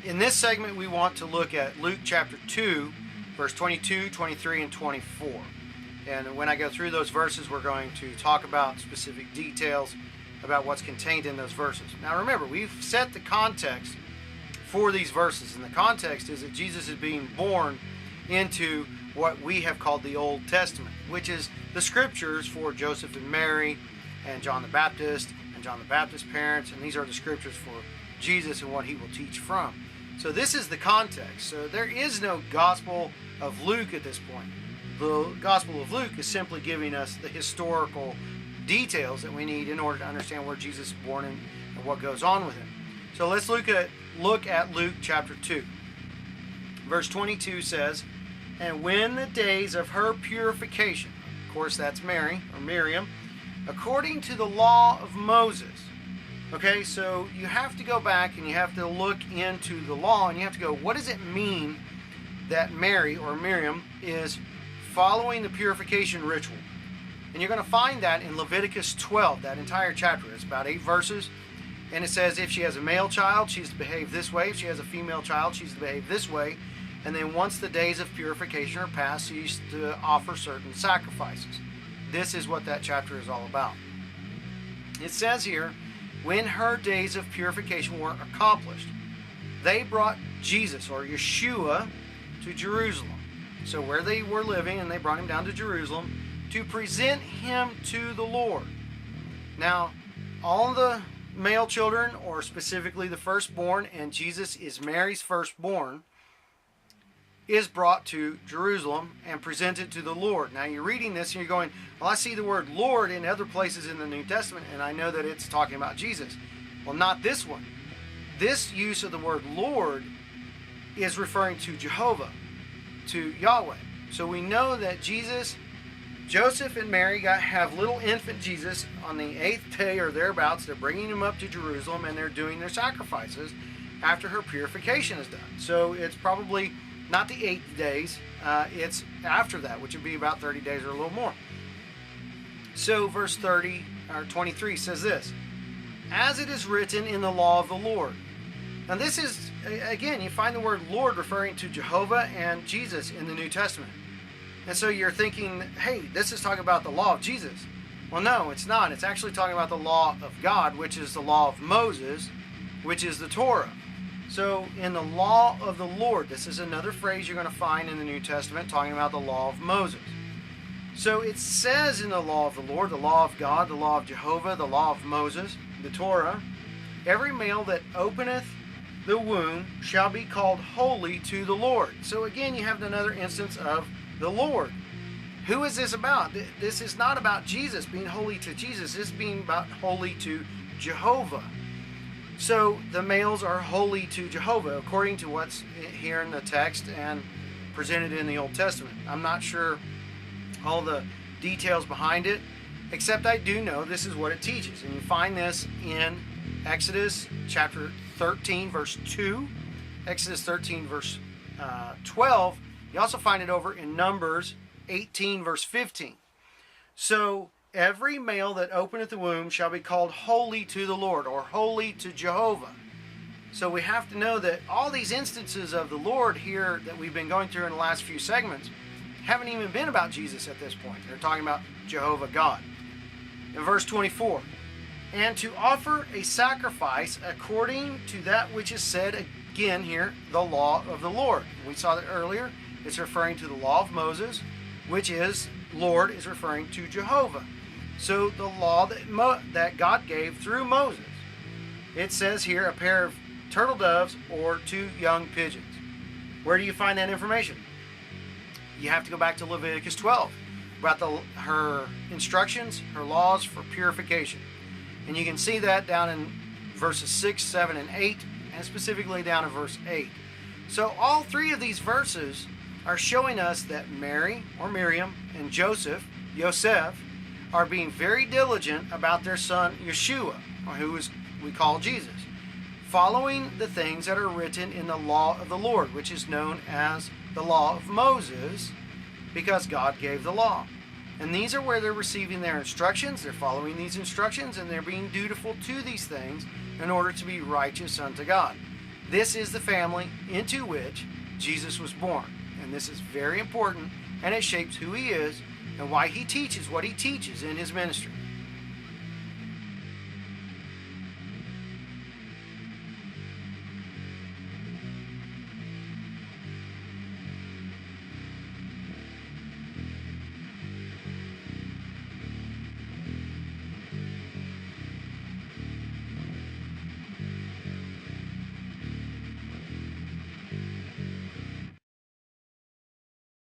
In this segment, we want to look at Luke chapter 2, verse 22, 23, and 24. And when I go through those verses, we're going to talk about specific details about what's contained in those verses. Now remember, we've set the context for these verses, and the context is that Jesus is being born into what we have called the Old Testament, which is the scriptures for Joseph and Mary and John the Baptist and John the Baptist's parents, and these are the scriptures for Jesus and what he will teach from. So this is the context. So there is no Gospel of Luke at this point. The Gospel of Luke is simply giving us the historical details that we need in order to understand where Jesus is born and what goes on with him. So let's look at Luke chapter 2. Verse 22 says, "And when the days of her purification," of course that's Mary or Miriam, "according to the law of Moses." Okay, so you have to go back and you have to look into the law and you have to go, what does it mean that Mary or Miriam is following the purification ritual? And you're going to find that in Leviticus 12, that entire chapter. It's about 8 verses. And it says if she has a male child, she's to behave this way. If she has a female child, she's to behave this way. And then once the days of purification are passed, she's to offer certain sacrifices. This is what that chapter is all about. It says here, when her days of purification were accomplished, they brought Jesus, or Yeshua, to Jerusalem. So where they were living, and they brought him down to Jerusalem to present him to the Lord. Now, all the male children, or specifically the firstborn, and Jesus is Mary's firstborn, is brought to Jerusalem and presented to the Lord. Now you're reading this and you're going, well, I see the word Lord in other places in the New Testament and I know that it's talking about Jesus. Well, not this one. This use of the word Lord is referring to Jehovah, to Yahweh. So we know that Joseph and Mary have little infant Jesus on the 8th day or thereabouts. They're bringing him up to Jerusalem and they're doing their sacrifices after her purification is done. So it's probably not the 8 days, it's after that, which would be about 30 days or a little more. So verse 23 says this, "As it is written in the law of the Lord." Now this is, again, you find the word Lord referring to Jehovah and Jesus in the New Testament. And so you're thinking, hey, this is talking about the law of Jesus. Well, no, it's not. It's actually talking about the law of God, which is the law of Moses, which is the Torah. So in the law of the Lord, this is another phrase you're going to find in the New Testament talking about the law of Moses. So it says in the law of the Lord, the law of God, the law of Jehovah, the law of Moses, the Torah, "Every male that openeth the womb shall be called holy to the Lord." So again, you have another instance of the Lord. Who is this about? This is not about Jesus being holy to Jesus. This is being about holy to Jehovah. So the males are holy to Jehovah according to what's here in the text and presented in the Old Testament. I'm not sure all the details behind it, except I do know this is what it teaches. And you find this in Exodus chapter 13 verse 2, Exodus 13 verse 12. You also find it over in Numbers 18 verse 15. So every male that openeth the womb shall be called holy to the Lord, or holy to Jehovah. So we have to know that all these instances of the Lord here that we've been going through in the last few segments haven't even been about Jesus at this point. They're talking about Jehovah God. In verse 24, "And to offer a sacrifice according to that which is said," again here, the law of the Lord. We saw that earlier. It's referring to the law of Moses, which is, Lord is referring to Jehovah. So the law that God gave through Moses. It says here a pair of turtle doves or 2 young pigeons. Where do you find that information? You have to go back to Leviticus 12 about her instructions, her laws for purification. And you can see that down in verses 6, 7, and 8, and specifically down in verse 8. So all 3 of these verses are showing us that Mary or Miriam and Joseph are being very diligent about their son Yeshua, or who we call Jesus, following the things that are written in the law of the Lord, which is known as the law of Moses, because God gave the law. And these are where they're receiving their instructions. They're following these instructions and they're being dutiful to these things in order to be righteous unto God. This is the family into which Jesus was born. And this is very important, and it shapes who he is and why he teaches what he teaches in his ministry.